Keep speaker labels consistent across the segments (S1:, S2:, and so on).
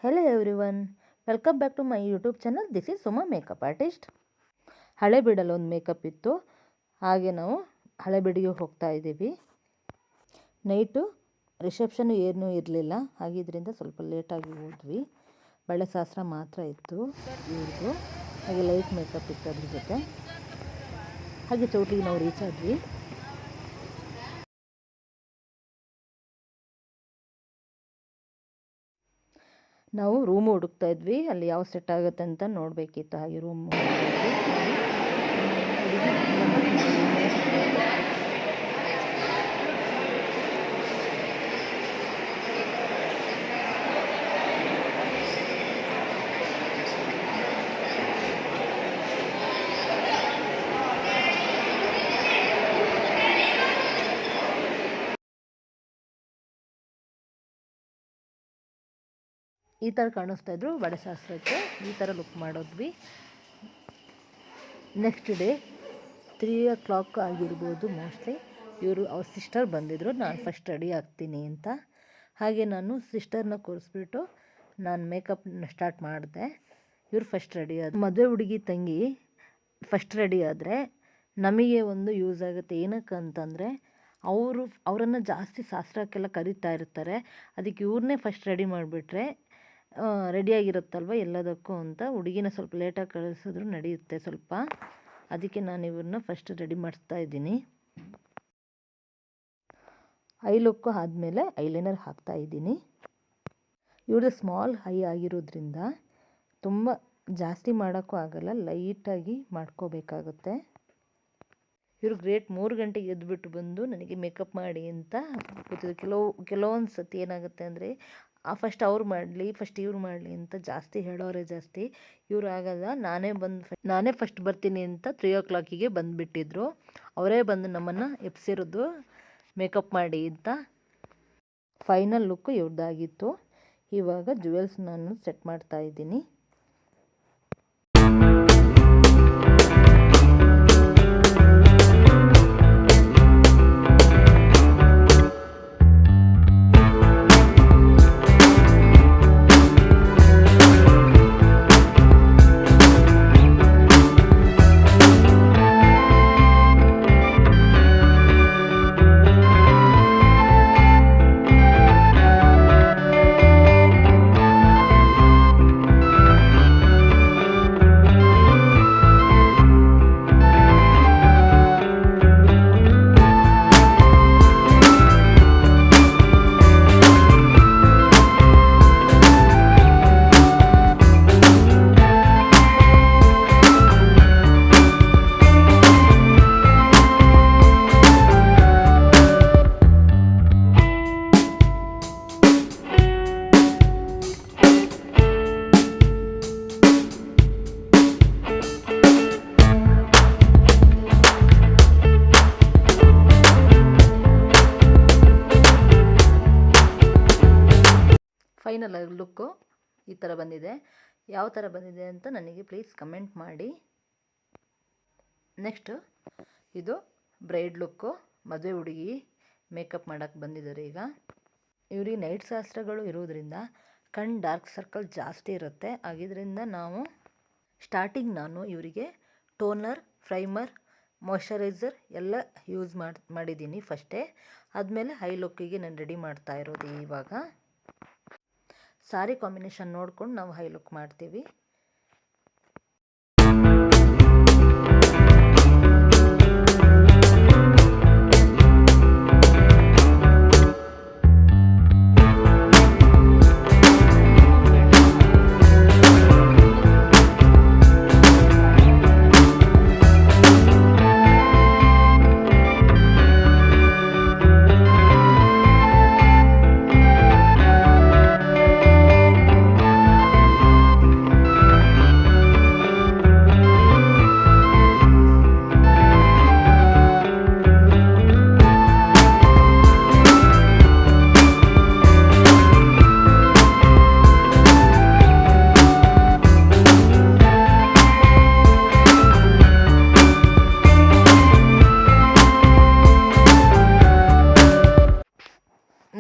S1: Hello everyone, welcome back to my YouTube channel. This is Suma Makeup Artist. ಹಳೆ ಬಿಡಲು ಒಂದು makeup ಇತ್ತು, ಹಾಗೆ ನಾವು ಹಳೆ ಬಿಡಿಗೆ ಹೋಗ್ತಾ ಇದ್ದೀವಿ. ನೈಟು ರಿಸೆಪ್ಷನ್ ಏನೂ ಇರಲಿಲ್ಲ, ಹಾಗಿದ್ದರಿಂದ ಸ್ವಲ್ಪ ಲೇಟಾಗಿ ಹೋದ್ವಿ. ಬಳೆ ಶಾಸ್ತ್ರ ಮಾತ್ರ ಇತ್ತು ಇವ್ರದ್ದು, ಹಾಗೆ ಲೈಟ್ ಮೇಕಪ್ ಇತ್ತು ಅದ್ರ ಜೊತೆ. ಹಾಗೆ ಚೌಟ್ರಿಗೆ ನಾವು ರೀಚ್ ಆದ್ವಿ. ನಾವು ರೂಮ್ ಹುಡುಕ್ತಾ ಇದ್ವಿ, ಅಲ್ಲಿ ಯಾವ ಸೆಟ್ ಆಗುತ್ತೆ ಅಂತ ನೋಡಬೇಕಿತ್ತು. ಹಾಗೆ ರೂಮ್ ಈ ಥರ ಕಾಣಿಸ್ತಾ ಇದ್ರು ಬಳೆ ಶಾಸ್ತ್ರಕ್ಕೆ. ಈ ಥರ ಲುಕ್ ಮಾಡೋದ್ವಿ. ನೆಕ್ಸ್ಟ್ ಡೇ 3 o'clock ಆಗಿರ್ಬೋದು ಮೋಸ್ಟ್ಲಿ. ಅವ್ರ ಸಿಸ್ಟರ್ ಬಂದಿದ್ದರು, ನಾನು ಫಸ್ಟ್ ರೆಡಿ ಆಗ್ತೀನಿ ಅಂತ. ಹಾಗೆ ನಾನು ಸಿಸ್ಟರ್ನ ಕೂರಿಸ್ಬಿಟ್ಟು ನಾನು ಮೇಕಪ್ನ ಸ್ಟಾರ್ಟ್ ಮಾಡಿದೆ. ಇವ್ರು ಫಸ್ಟ್ ರೆಡಿ ಆದ. ಮದುವೆ ಹುಡುಗಿ ತಂಗಿ ಫಸ್ಟ್ ರೆಡಿ ಆದರೆ ನಮಗೆ ಒಂದು ಯೂಸ್ ಆಗುತ್ತೆ. ಏನಕ್ಕೆ ಅಂತಂದರೆ ಅವರನ್ನು ಜಾಸ್ತಿ ಶಾಸ್ತ್ರಕ್ಕೆಲ್ಲ ಕರೀತಾ ಇರ್ತಾರೆ. ಅದಕ್ಕೆ ಇವ್ರನ್ನೇ ಫಸ್ಟ್ ರೆಡಿ ಮಾಡಿಬಿಟ್ರೆ ರೆಡಿಯಾಗಿರುತ್ತಲ್ವ ಎಲ್ಲದಕ್ಕೂ ಅಂತ. ಹುಡುಗಿನ ಸ್ವಲ್ಪ ಲೇಟಾಗಿ ಕಳಿಸಿದ್ರು ನಡೆಯುತ್ತೆ ಸ್ವಲ್ಪ. ಅದಕ್ಕೆ ನಾನು ಇವ್ರನ್ನ ಫಸ್ಟ್ ರೆಡಿ ಮಾಡಿಸ್ತಾ ಇದ್ದೀನಿ. ಐ ಲುಕ್ಕು ಆದಮೇಲೆ ಐಲೈನರ್ ಹಾಕ್ತಾ ಇದ್ದೀನಿ. ಇವ್ರದ್ದು ಸ್ಮಾಲ್ ಐ ಆಗಿರೋದ್ರಿಂದ ತುಂಬ ಜಾಸ್ತಿ ಮಾಡೋಕ್ಕೂ ಆಗಲ್ಲ, ಲೈಟಾಗಿ ಮಾಡ್ಕೋಬೇಕಾಗುತ್ತೆ. ಇವರು ಗ್ರೇಟ್ 3 ಗಂಟೆಗೆ ಎದ್ದುಬಿಟ್ಟು ಬಂದು ನನಗೆ ಮೇಕಪ್ ಮಾಡಿ ಅಂತ ಕೂತಿದ್ರು. ಕೆಲವೊಂದು ಸತಿ ಏನಾಗುತ್ತೆ ಅಂದರೆ ಫಸ್ಟ್ ಅವ್ರು ಮಾಡಲಿ ಫಸ್ಟ್ ಇವ್ರು ಮಾಡಲಿ ಅಂತ ಜಾಸ್ತಿ ಹೇಳೋರೆ ಜಾಸ್ತಿ. ಇವ್ರು ಆಗಲ್ಲ, ನಾನೇ ಫಸ್ಟ್ ಬರ್ತೀನಿ ಅಂತ 3 o'clock ಬಂದುಬಿಟ್ಟಿದ್ರು. ಅವರೇ ಬಂದು ನಮ್ಮನ್ನು ಎಪ್ಸಿರೋದು ಮೇಕಪ್ ಮಾಡಿ ಅಂತ. ಫೈನಲ್ ಲುಕ್ಕು ಇವ್ರದ್ದಾಗಿತ್ತು. ಇವಾಗ ಜುವೆಲ್ಸ್ ನಾನು ಸೆಟ್ ಮಾಡ್ತಾ ಇದ್ದೀನಿ. ಫೈನಲ್ ಲುಕ್ಕು ಈ ಥರ ಬಂದಿದೆ. ಯಾವ ಥರ ಬಂದಿದೆ ಅಂತ ನನಗೆ ಪ್ಲೀಸ್ ಕಮೆಂಟ್ ಮಾಡಿ. ನೆಕ್ಸ್ಟು ಇದು ಬ್ರೈಡ್ ಲುಕ್ಕು. ಮದುವೆ ಹುಡುಗಿ ಮೇಕಪ್ ಮಾಡೋಕ್ಕೆ ಬಂದಿದ್ದಾರೆ. ಈಗ ಇವ್ರಿಗೆ ನೈಟ್ ಶಾಸ್ತ್ರಗಳು ಇರೋದ್ರಿಂದ ಕಣ್ಣು ಡಾರ್ಕ್ ಸರ್ಕಲ್ ಜಾಸ್ತಿ ಇರುತ್ತೆ. ಆಗಿದ್ದರಿಂದ ನಾನು ಇವರಿಗೆ ಟೋನರ್, ಪ್ರೈಮರ್, ಮಾಯ್ಶ್ಚರೈಸರ್ ಎಲ್ಲ ಯೂಸ್ ಮಾಡಿದ್ದೀನಿ ಫಸ್ಟೇ. ಆದಮೇಲೆ ಐ ಲುಕ್ಕಿಗೆ ನಾನು ರೆಡಿ ಮಾಡ್ತಾ ಇರೋದು. ಇವಾಗ ಸಾರಿ ಕಾಂಬಿನೇಷನ್ ನೋಡ್ಕೊಂಡು ನಾವು ಹೈ ಲುಕ್ ಮಾಡ್ತೀವಿ.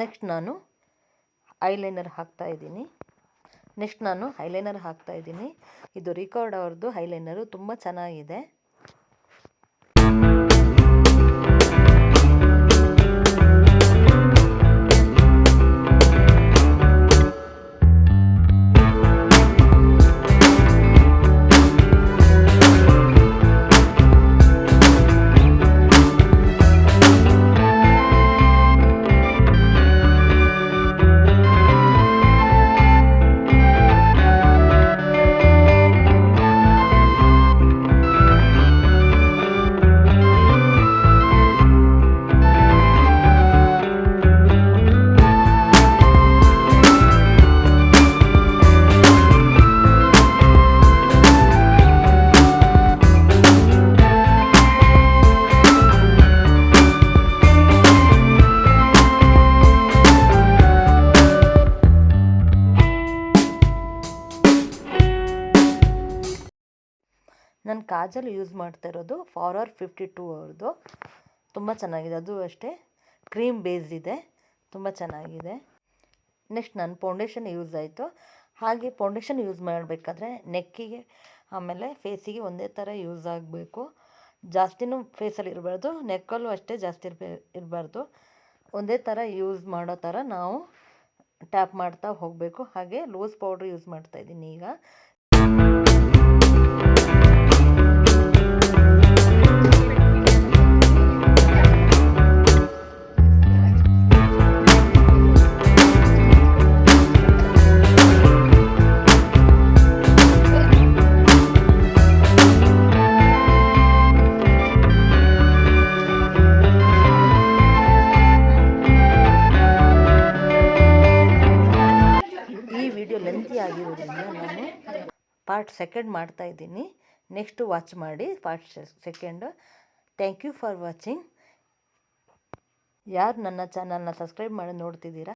S1: ನೆಕ್ಸ್ಟ್ ನಾನು ಐಲೈನರ್ ಹಾಕ್ತಾ ಇದ್ದೀನಿ. ನೆಕ್ಸ್ಟ್ ನಾನು ಐಲೈನರ್ ಹಾಕ್ತಾಯಿದ್ದೀನಿ. ಇದು ರಿಕಾರ್ಡ್ ಅವ್ರದ್ದು ಐಲೈನರು, ತುಂಬ ಚೆನ್ನಾಗಿದೆ. ನಾನು ಕಾಜಲ್ ಯೂಸ್ ಮಾಡ್ತಾ ಇರೋದು ಫಾರ್ವರ್ 52 ಅವ್ರದ್ದು, ತುಂಬ ಚೆನ್ನಾಗಿದೆ. ಅದು ಅಷ್ಟೇ ಕ್ರೀಮ್ ಬೇಸ್ ಇದೆ, ತುಂಬ ಚೆನ್ನಾಗಿದೆ. ನೆಕ್ಸ್ಟ್ ನಾನು ಫೌಂಡೇಶನ್ ಯೂಸ್ ಆಯಿತು. ಹಾಗೆ ಫೌಂಡೇಶನ್ ಯೂಸ್ ಮಾಡಬೇಕಾದ್ರೆ ನೆಕ್ಕಿಗೆ ಆಮೇಲೆ ಫೇಸಿಗೆ ಒಂದೇ ಥರ ಯೂಸ್ ಆಗಬೇಕು. ಜಾಸ್ತಿನೂ ಫೇಸಲ್ಲಿ ಇರಬಾರ್ದು, ನೆಕ್ಕಲ್ಲೂ ಅಷ್ಟೇ ಜಾಸ್ತಿ ಇರಬಾರ್ದು. ಒಂದೇ ಥರ ಯೂಸ್ ಮಾಡೋ ಥರ ನಾವು ಟ್ಯಾಪ್ ಮಾಡ್ತಾ ಹೋಗಬೇಕು. ಹಾಗೆ ಲೂಸ್ ಪೌಡ್ರ್ ಯೂಸ್ ಮಾಡ್ತಾಯಿದ್ದೀನಿ ಈಗ. ಲೆಂತಿ ಆಗಿರೋದ್ರಿಂದ ನಾನು ಪಾರ್ಟ್ ಸೆಕೆಂಡ್ ಮಾಡ್ತಾಯಿದ್ದೀನಿ. ನೆಕ್ಸ್ಟು ವಾಚ್ ಮಾಡಿ part second. Thank you for watching. ಯಾರು ನನ್ನ ಚಾನಲ್ನ ಸಬ್ಸ್ಕ್ರೈಬ್ ಮಾಡಿ ನೋಡ್ತಿದ್ದೀರಾ